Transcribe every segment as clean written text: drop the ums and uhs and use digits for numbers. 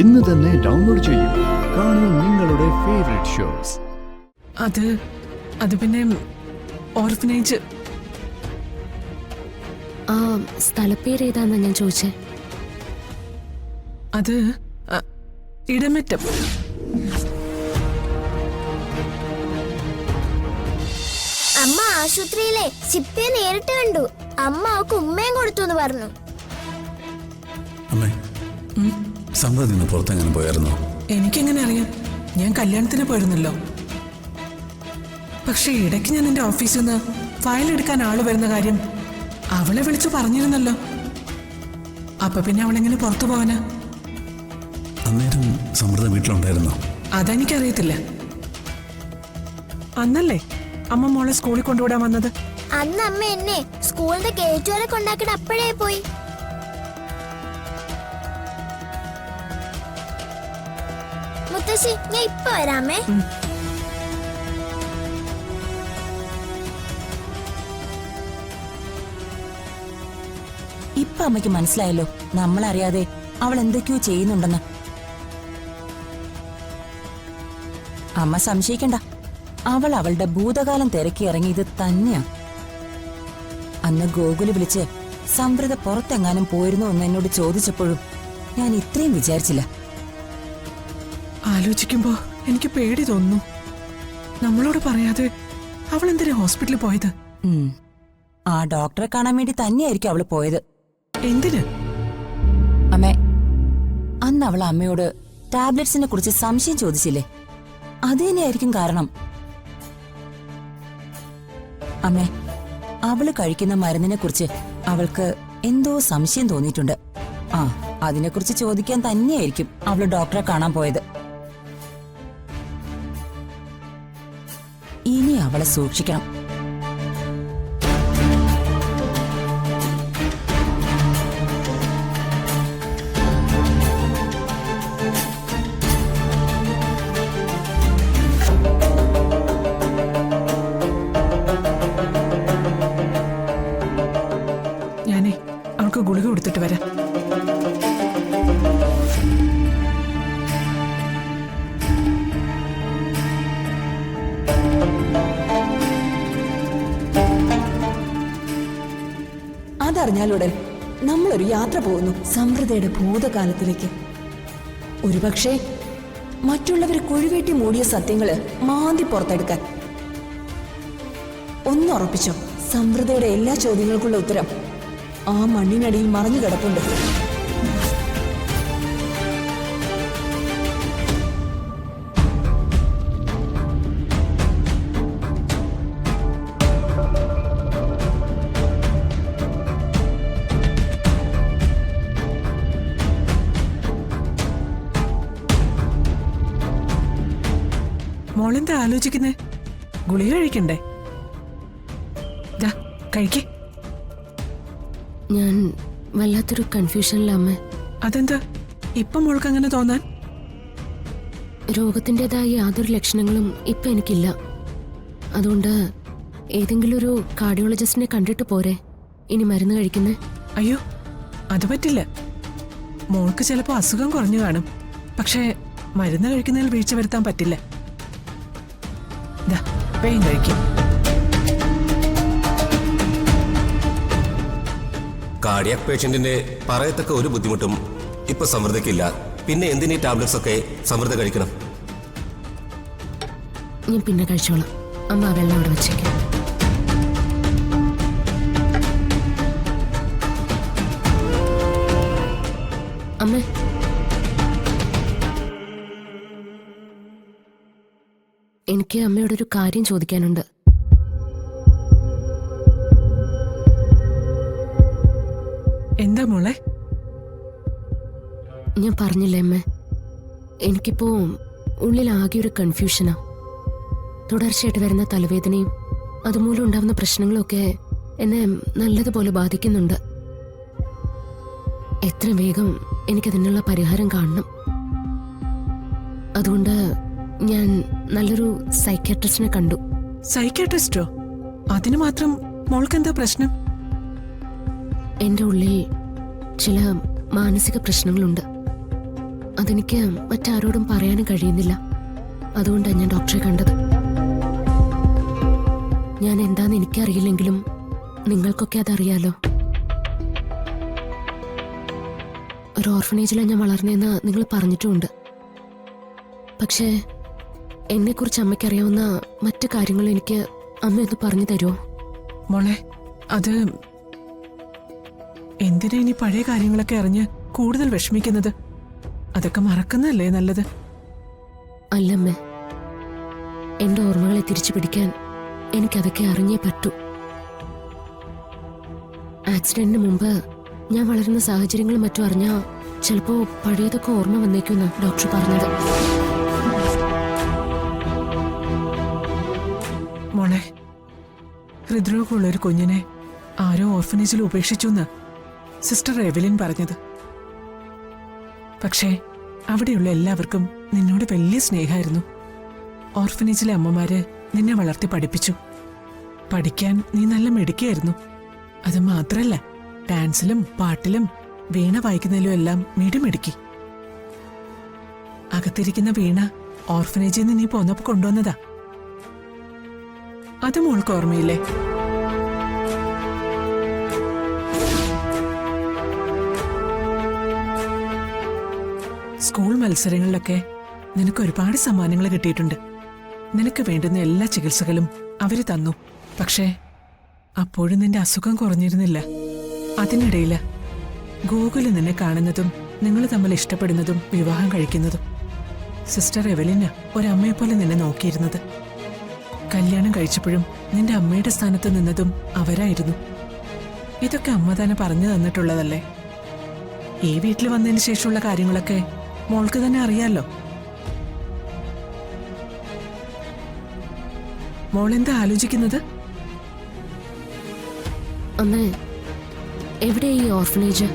ഇന്ന് തന്നെ ഡൗൺലോഡ് ചെയ്യൂ. കാണൂ നിങ്ങളുടെ ഫേവറേറ്റ് ഷോസ്. അത് പിന്നെ ഓർഫനേജ്. ആ സ്ഥലപ്പേര് ഏതാന്നാ ഞാൻ ചോദിച്ചേ? അത് ഇടമറ്റം. അമ്മ ആശുപത്രിയിലെ ചിപ്പിയെ നേരിട്ട് കണ്ടു. അമ്മ അവക്ക് ഉമ്മയും കൊടുത്തു എന്ന് പറഞ്ഞു. അമ്മേ, സമ്പ്രതി ഇന്ന് പുറത്തെങ്ങനെ പോയായിരുന്നോ? എനിക്കെങ്ങനെ അറിയാം? ഞാൻ കല്യാണത്തിന് പോയിരുന്നല്ലോ. പക്ഷെ ഇടയ്ക്ക് ഞാൻ എന്റെ ഓഫീസിൽ നിന്ന് ഫയൽ എടുക്കാൻ ആള് വരുന്ന കാര്യം അവളെ വിളിച്ചു പറഞ്ഞിരുന്നല്ലോ. അപ്പൊ പിന്നെ അവളെങ്ങനെ പുറത്തു പോവാനാ? അന്നേരം സമ്പ്രദ വീട്ടിലുണ്ടായിരുന്നോ? അതെനിക്കറിയത്തില്ല. അന്നല്ലേ അമ്മ മോളെ സ്കൂളിൽ കൊണ്ടുവിടാൻ വന്നത്? അന്ന് അമ്മ എന്നെ സ്കൂളിന്റെ ഗേറ്റ് വരെ കൊണ്ടാക്കിട്ട് അപ്പോഴേ പോയി. മുത്തശ്ശി, ഞാൻ ഇപ്പൊ വരാമേ. ഇപ്പൊ അമ്മയ്ക്ക് മനസ്സിലായല്ലോ നമ്മളറിയാതെ അവൾ എന്തൊക്കെയോ ചെയ്യുന്നുണ്ടെന്ന്. അമ്മ സംശയിക്കണ്ട, അവൾ അവളുടെ ഭൂതകാലം തിരക്കി ഇറങ്ങിയത് തന്നെയാ. അന്ന് ഗോകുല് വിളിച്ച് സമ്പ്രദ പുറത്തെങ്ങാനും പോയിരുന്നോ എന്ന് എന്നോട് ചോദിച്ചപ്പോഴും ഞാൻ ഇത്രയും വിചാരിച്ചില്ല. ആലോചിക്കുമ്പോ എനിക്ക് പേടി തോന്നുന്നു. നമ്മളോട് പറയാതെ അവൾ എന്തിനാ ഹോസ്പിറ്റലിൽ പോയത്? ആ ഡോക്ടറെ കാണാൻ വേണ്ടി തന്നെയായിരിക്കും അവള് പോയത്. എന്തിന്? അമ്മേ, അന്ന് അവൾ അമ്മയോട് ടാബ്ലറ്റ്സിനെ കുറിച്ച് സംശയം ചോദിച്ചില്ലേ? അത് തന്നെയായിരിക്കും കാരണം. അമ്മേ, അവള് കഴിക്കുന്ന മരുന്നിനെ കുറിച്ച് അവൾക്ക് എന്തോ സംശയം തോന്നിയിട്ടുണ്ട്. അതിനെക്കുറിച്ച് ചോദിക്കാൻ തന്നെയായിരിക്കും അവള് ഡോക്ടറെ കാണാൻ പോയത്. ഇനി അവളെ സൂക്ഷിക്കണം. ഞാനേ അവൾക്ക് ഗുളിക കൊടുത്തിട്ട് വരാം. അതറിഞ്ഞാലുടൻ നമ്മളൊരു യാത്ര പോകുന്നു സമ്പ്രദയുടെ ഭൂതകാലത്തിലേക്ക്. ഒരുപക്ഷെ മറ്റുള്ളവർ കുഴിവെട്ടി മൂടിയ സത്യങ്ങള് മാന്തി പുറത്തെടുക്കാൻ. ഒന്നുറപ്പിച്ചോ, സമ്പ്രദയുടെ എല്ലാ ചോദ്യങ്ങൾക്കുള്ള ഉത്തരം ആ മണ്ണിനടിയിൽ മറഞ്ഞു കിടപ്പുണ്ട്. മോളെന്താ ആലോചിക്കുന്നേ? ഗുളിക കഴിക്കണ്ടേ? കഴിക്കേ. ഞാൻ വല്ലാത്തൊരു കൺഫ്യൂഷനിലമ്മേ. അതെന്താ ഇപ്പൊ മോൾക്ക് അങ്ങനെ തോന്നാൻ? രോഗത്തിൻ്റെതായ യാതൊരു ലക്ഷണങ്ങളും ഇപ്പൊ എനിക്കില്ല. അതുകൊണ്ട് ഏതെങ്കിലും ഒരു കാർഡിയോളജിസ്റ്റിനെ കണ്ടിട്ട് പോരെ ഇനി മരുന്ന് കഴിക്കുന്നേ? അയ്യോ, അത് പറ്റില്ല. മോൾക്ക് ചിലപ്പോ അസുഖം കുറഞ്ഞു കാണും. പക്ഷേ മരുന്ന് കഴിക്കുന്നതിൽ വീഴ്ച വരുത്താൻ പറ്റില്ല. വേഗം കഴിക്കും. കാർഡിയാക് പേഷ്യന്റിന്റെ പറയത്തക്ക ഒരു ബുദ്ധിമുട്ടും ഇപ്പൊ സമ്പ്രദയ്ക്കില്ല. പിന്നെ എന്തിനീ ടാബ്ലറ്റ്സ് ഒക്കെ സമ്പ്രദ കഴിക്കണം? ഞാൻ പിന്നെ കഴിച്ചോളാം. അമ്മ ആ വെള്ളം അവിടെ വെച്ചേക്കാം. അമ്മേ, എനിക്ക് അമ്മയോടൊരു കാര്യം ചോദിക്കാനുണ്ട്. എന്താ മോളെ? ഞാൻ പറഞ്ഞില്ലേ അമ്മേ, എനിക്കിപ്പോ ഉള്ളിലാകെ ഒരു കൺഫ്യൂഷനാ. തുടർച്ചയായിട്ട് വരുന്ന തലവേദനയും അതുമൂലം ഉണ്ടാവുന്ന പ്രശ്നങ്ങളൊക്കെ എന്നെ നല്ലതുപോലെ ബാധിക്കുന്നുണ്ട്. എത്ര വേഗം എനിക്കതിനുള്ള പരിഹാരം കാണണം. അതുകൊണ്ട് ഞാൻ നല്ലൊരു സൈക്യാട്രിസ്റ്റിനെ കണ്ടു. സൈക്യാട്രിസ്റ്റോ? അതിന് മാത്രം മോൾക്കെന്താ പ്രശ്നം? എന്റെ ഉള്ളിൽ ചില മാനസിക പ്രശ്നങ്ങളുണ്ട്. അത് അതെനിക്ക് മറ്റാരോടും പറയാനും കഴിയുന്നില്ല. അതുകൊണ്ടാണ് ഞാൻ ഡോക്ടറെ കണ്ടത്. ഞാൻ എന്താന്ന് എനിക്കറിയില്ലെങ്കിലും നിങ്ങൾക്കൊക്കെ അതറിയാലോ. ഒരു ഓർഫനേജിലാണ് ഞാൻ വളർന്നതെന്ന് നിങ്ങൾ പറഞ്ഞിട്ടുമുണ്ട്. പക്ഷേ എന്നെക്കുറിച്ച് അമ്മയ്ക്കറിയാവുന്ന മറ്റു കാര്യങ്ങളും എനിക്ക് അമ്മയൊന്ന് പറഞ്ഞു തരുമോ? മോളെ, അത് എന്തിനാ ഇനി പഴയ കാര്യങ്ങളൊക്കെ അറിഞ്ഞ് കൂടുതൽ വിഷമിക്കുന്നത്? അതൊക്കെ മറക്കുന്നല്ലേ നല്ലത്. അല്ലമ്മേ, എന്റെ ഓർമ്മകളെ തിരിച്ചു പിടിക്കാൻ എനിക്കതൊക്കെ അറിഞ്ഞേ പറ്റൂ. ആക്സിഡന്റിന് മുമ്പ് ഞാൻ വളരുന്ന സാഹചര്യങ്ങളും മറ്റും അറിഞ്ഞാൽ ചിലപ്പോ പഴയതൊക്കെ ഓർമ്മ വന്നേക്കുമെന്ന് ഡോക്ടർ പറഞ്ഞത്. മോളെ, ഹൃദ്രോഗമുള്ള ഒരു കുഞ്ഞിനെ ആരോ ഓർഫനേജിൽ ഉപേക്ഷിച്ചു എന്ന് സിസ്റ്റർ എവലിൻ പറഞ്ഞത്. പക്ഷേ അവിടെയുള്ള എല്ലാവർക്കും നിന്നോട് വലിയ സ്നേഹമായിരുന്നു. ഓർഫനേജിലെ അമ്മമാര് നിന്നെ വളർത്തി പഠിപ്പിച്ചു. പഠിക്കാൻ നീ നല്ല മിടുക്കിയായിരുന്നു. അത് മാത്രല്ല, ഡാൻസിലും പാട്ടിലും വീണ വായിക്കുന്നതിലും എല്ലാം മിടുമിടുക്കി. അകത്തിരിക്കുന്ന വീണ ഓർഫനേജിൽ നിന്ന് നീ പോന്നപ്പോ കൊണ്ടുവന്നതാ. അത് മോൾക്ക് ഓർമ്മയില്ലേ? സ്കൂൾ മത്സരങ്ങളിലൊക്കെ നിനക്ക് ഒരുപാട് സമ്മാനങ്ങൾ കിട്ടിയിട്ടുണ്ട്. നിനക്ക് വേണ്ടുന്ന എല്ലാ ചികിത്സകളും അവര് തന്നു. പക്ഷേ അപ്പോഴും നിന്റെ അസുഖം കുറഞ്ഞിരുന്നില്ല. അതിനിടയില് ഗോകുല് നിന്നെ കാണുന്നതും നിങ്ങൾ തമ്മിൽ ഇഷ്ടപ്പെടുന്നതും വിവാഹം കഴിക്കുന്നതും സിസ്റ്റർ എവലിന ഒരമ്മയെപ്പോലെ നിന്നെ നോക്കിയിരുന്നത്. കല്യാണം കഴിച്ചപ്പോഴും നിന്റെ അമ്മയുടെ സ്ഥാനത്ത് നിന്നതും അവരായിരുന്നു. ഇതൊക്കെ അമ്മ തന്നെ പറഞ്ഞു തന്നിട്ടുള്ളതല്ലേ? ഈ വീട്ടിൽ വന്നതിന് ശേഷമുള്ള കാര്യങ്ങളൊക്കെ മോൾക്ക് തന്നെ അറിയാലോ. മോളെന്താ ആലോചിക്കുന്നത്? അമ്മേ, എവിടെ ഈ ഓർഫനേജ്?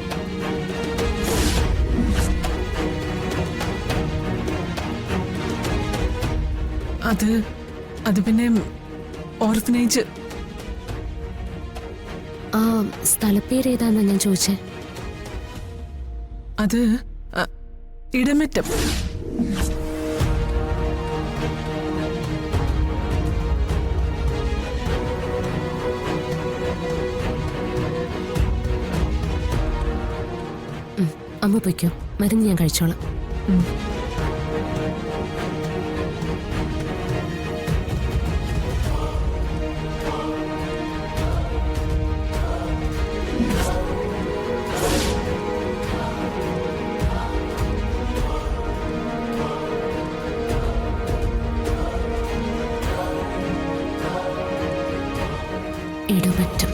അത് പിന്നെ ഓർഫനേജ്. ആ സ്ഥലപ്പേര് ഏതാന്നാ ഞാൻ ചോദിച്ചേ. അത് ഇടമറ്റം. അമ്മ പൊയ്ക്കോ, മരുന്ന് ഞാൻ കഴിച്ചോളാം. ഇടമറ്റം.